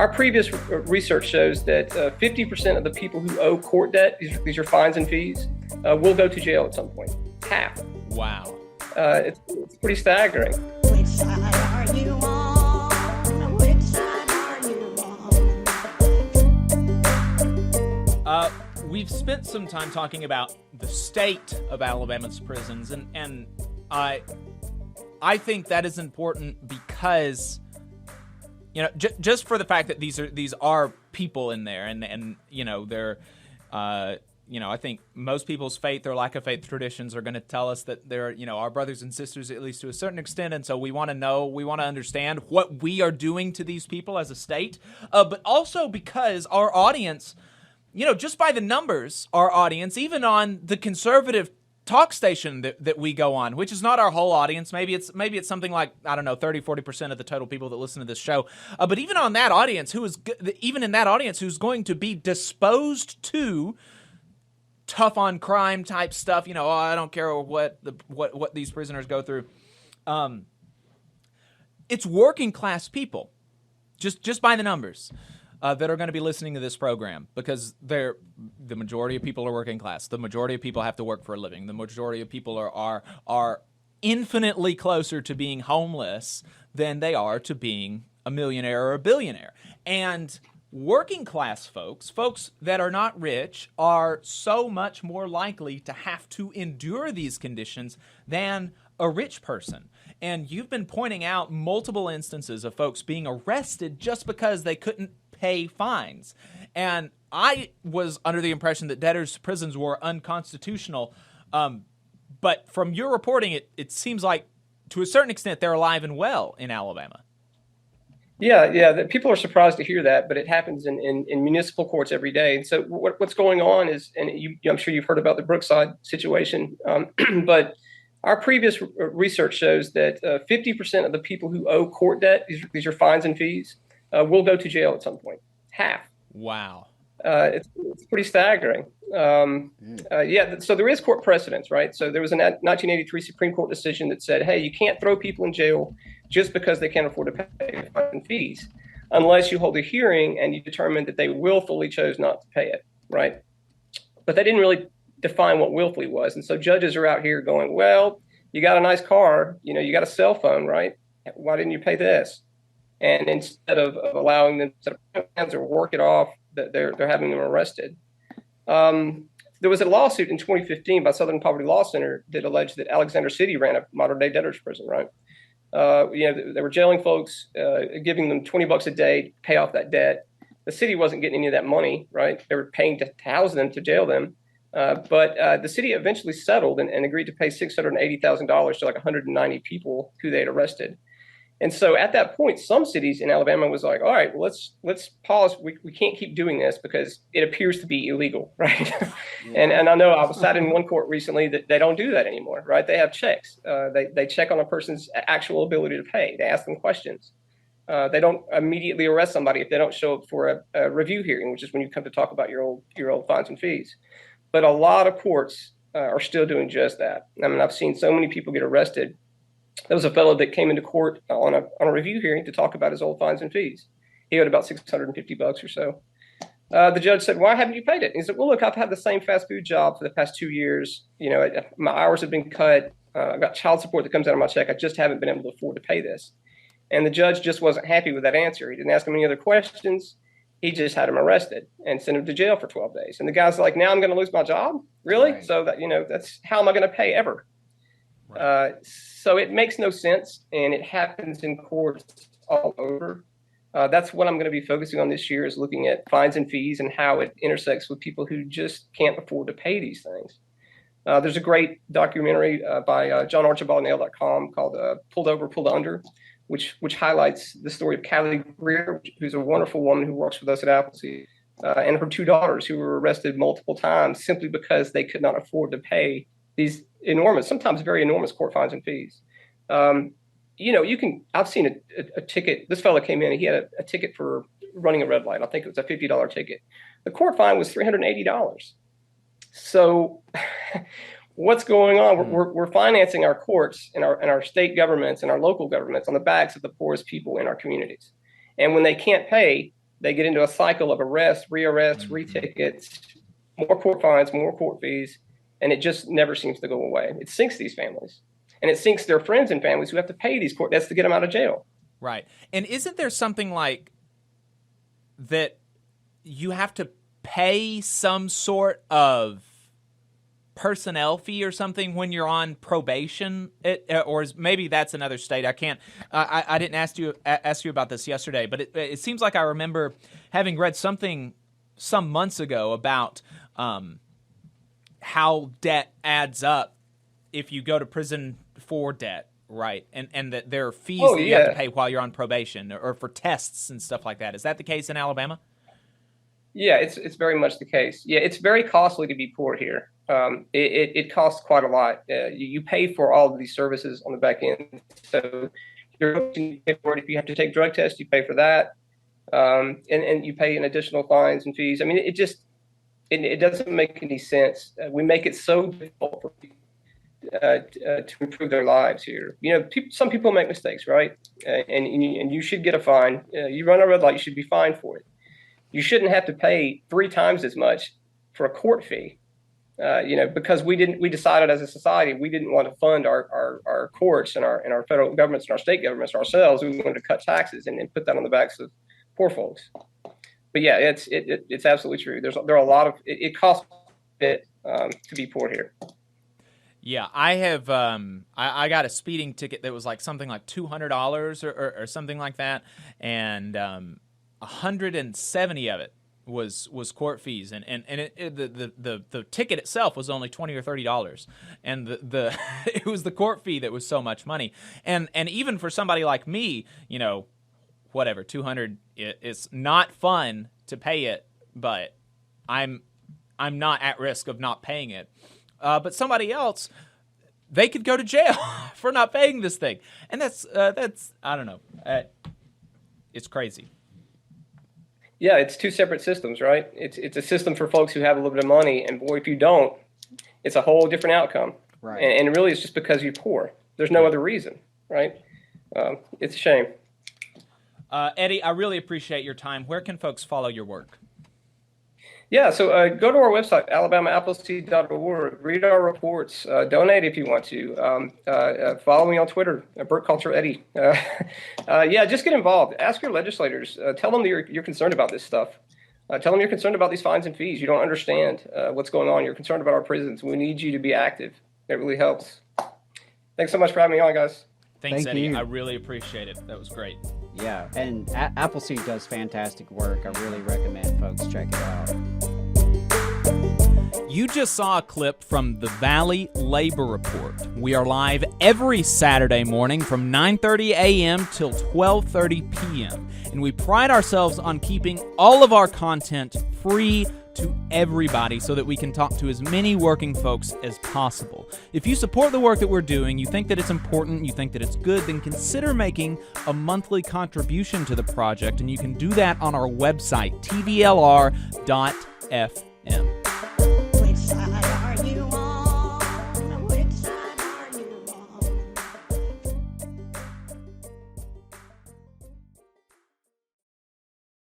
Our previous research shows that 50% of the people who owe court debt, these are fines and fees, will go to jail at some point. Half. Wow. It's pretty staggering. Which side are you on? Which side are you on? We've spent some time talking about the state of Alabama's prisons, and I think that is important because, you know, just for the fact that these are people in there, and you know, they're you know, I think most people's faith or lack of faith traditions are going to tell us that they're, you know, our brothers and sisters, at least to a certain extent. And so we want to understand what we are doing to these people as a state, but also because our audience, you know, just by the numbers, our audience, even on the conservative talk station that we go on, which is not our whole audience. Maybe it's something like, I don't know, 30-40% of the total people that listen to this show. But even on that audience, even in that audience who's going to be disposed to tough on crime type stuff, you know, I don't care what these prisoners go through. It's working class people, just by the numbers, that are going to be listening to this program, because the majority of people are working class. The majority of people have to work for a living. The majority of people are infinitely closer to being homeless than they are to being a millionaire or a billionaire. And working class folks that are not rich, are so much more likely to have to endure these conditions than a rich person. And you've been pointing out multiple instances of folks being arrested just because they couldn't pay fines. And I was under the impression that debtors' prisons were unconstitutional. But from your reporting, it seems like to a certain extent they're alive and well in Alabama. Yeah. People are surprised to hear that, but it happens in municipal courts every day. And so what's going on is, and I'm sure you've heard about the Brookside situation, but our previous research shows that 50% of the people who owe court debt, these are fines and fees, will go to jail at some point. Half. Wow. It's pretty staggering. So there is court precedence, right? So there was a 1983 Supreme Court decision that said, hey, you can't throw people in jail just because they can't afford to pay fines and fees, unless you hold a hearing and you determine that they willfully chose not to pay it, right? But they didn't really define what willfully was. And so judges are out here going, well, you got a nice car, you know, you got a cell phone, right? Why didn't you pay this? And instead of allowing them to or work it off, they're having them arrested. There was a lawsuit in 2015 by Southern Poverty Law Center that alleged that Alexander City ran a modern-day debtors prison, right? They were jailing folks, giving them $20 a day to pay off that debt. The city wasn't getting any of that money, right? They were paying to house them, to jail them. But the city eventually settled and agreed to pay $680,000 to like 190 people who they had arrested. And so at that point, some cities in Alabama was like, all right, well, let's pause. We can't keep doing this because it appears to be illegal, right? Yeah. And I know I was sat in one court recently that they don't do that anymore, right? They have checks. They check on a person's actual ability to pay. They ask them questions. They don't immediately arrest somebody if they don't show up for a review hearing, which is when you come to talk about your old fines and fees. But a lot of courts are still doing just that. I mean, I've seen so many people get arrested. There was a fellow that came into court on a review hearing to talk about his old fines and fees. He owed about $650 or so. The judge said, "Why haven't you paid it?" And he said, "Well, look, I've had the same fast food job for the past 2 years. You know, my hours have been cut. I've got child support that comes out of my check. I just haven't been able to afford to pay this." And the judge just wasn't happy with that answer. He didn't ask him any other questions. He just had him arrested and sent him to jail for 12 days. And the guy's like, "Now I'm going to lose my job? Really?" Right. So that, you know, that's how am I going to pay ever? Right. So it makes no sense, and it happens in courts all over. That's what I'm going to be focusing on this year, is looking at fines and fees and how it intersects with people who just can't afford to pay these things. There's a great documentary by JohnArchibaldNail.com called Pulled Over, Pulled Under, which highlights the story of Callie Greer, who's a wonderful woman who works with us at Appleseed, and her 2 daughters who were arrested multiple times simply because they could not afford to pay these enormous, sometimes very enormous court fines and fees. I've seen a ticket. This fellow came in and he had a ticket for running a red light. I think it was a $50 ticket. The court fine was $380. So what's going on? We're financing our courts and our state governments and our local governments on the backs of the poorest people in our communities. And when they can't pay, they get into a cycle of arrests, re-arrests, re-tickets, more court fines, more court fees, and it just never seems to go away. It sinks these families, and it sinks their friends and families who have to pay these court debts to get them out of jail. Right. And isn't there something like that you have to pay some sort of personnel fee or something when you're on probation? Maybe that's another state. I can't. I didn't ask you about this yesterday, but it seems like I remember having read something some months ago about how debt adds up if you go to prison for debt. Right, and that there are fees that you have to pay while you're on probation or for tests and stuff like that. Is that the case in Alabama? Yeah, it's very much the case. Yeah, it's very costly to be poor here. It costs quite a lot. You pay for all of these services on the back end. So you pay for it. If you have to take drug tests, you pay for that, and you pay an additional fines and fees. I mean, it doesn't make any sense. We make it so difficult for people to improve their lives here. You know, some people make mistakes, right? And you should get a fine. You run a red light, you should be fined for it. You shouldn't have to pay 3 times as much for a court fee. Because we decided as a society we didn't want to fund our courts and our federal governments and our state governments ourselves. We wanted to cut taxes and put that on the backs of poor folks. But yeah, it's absolutely true. There are a lot of it costs a bit to be poor here. Yeah, I have. I got a speeding ticket that was like something like $200 or something like that, and 170 of it was court fees, and the ticket itself was only $20 or $30, and the it was the court fee that was so much money, and even for somebody like me, you know, whatever, 200, it's not fun to pay it, but I'm not at risk of not paying it. But somebody else, they could go to jail for not paying this thing, and that's I don't know, it's crazy. Yeah, it's 2 separate systems, right? It's a system for folks who have a little bit of money, and boy, if you don't, it's a whole different outcome. Right. And really, it's just because you're poor. There's no other reason, right? It's a shame. Eddie, I really appreciate your time. Where can folks follow your work? Yeah, so go to our website, alabamaappleseed.org. Read our reports. Donate if you want to. Follow me on Twitter, Burkhalter Eddie. Yeah, just get involved. Ask your legislators. Tell them that you're concerned about this stuff. Tell them you're concerned about these fines and fees. You don't understand what's going on. You're concerned about our prisons. We need you to be active. It really helps. Thanks so much for having me on, guys. Thanks, Thank Eddie. you. I really appreciate it. That was great. Yeah, and Appleseed does fantastic work. I really recommend folks check it out. You just saw a clip from the Valley Labor Report. We are live every Saturday morning from 9:30 a.m. till 12:30 p.m. And we pride ourselves on keeping all of our content free to everybody so that we can talk to as many working folks as possible. If you support the work that we're doing, you think that it's important, you think that it's good, then consider making a monthly contribution to the project, and you can do that on our website, tvlr.fm.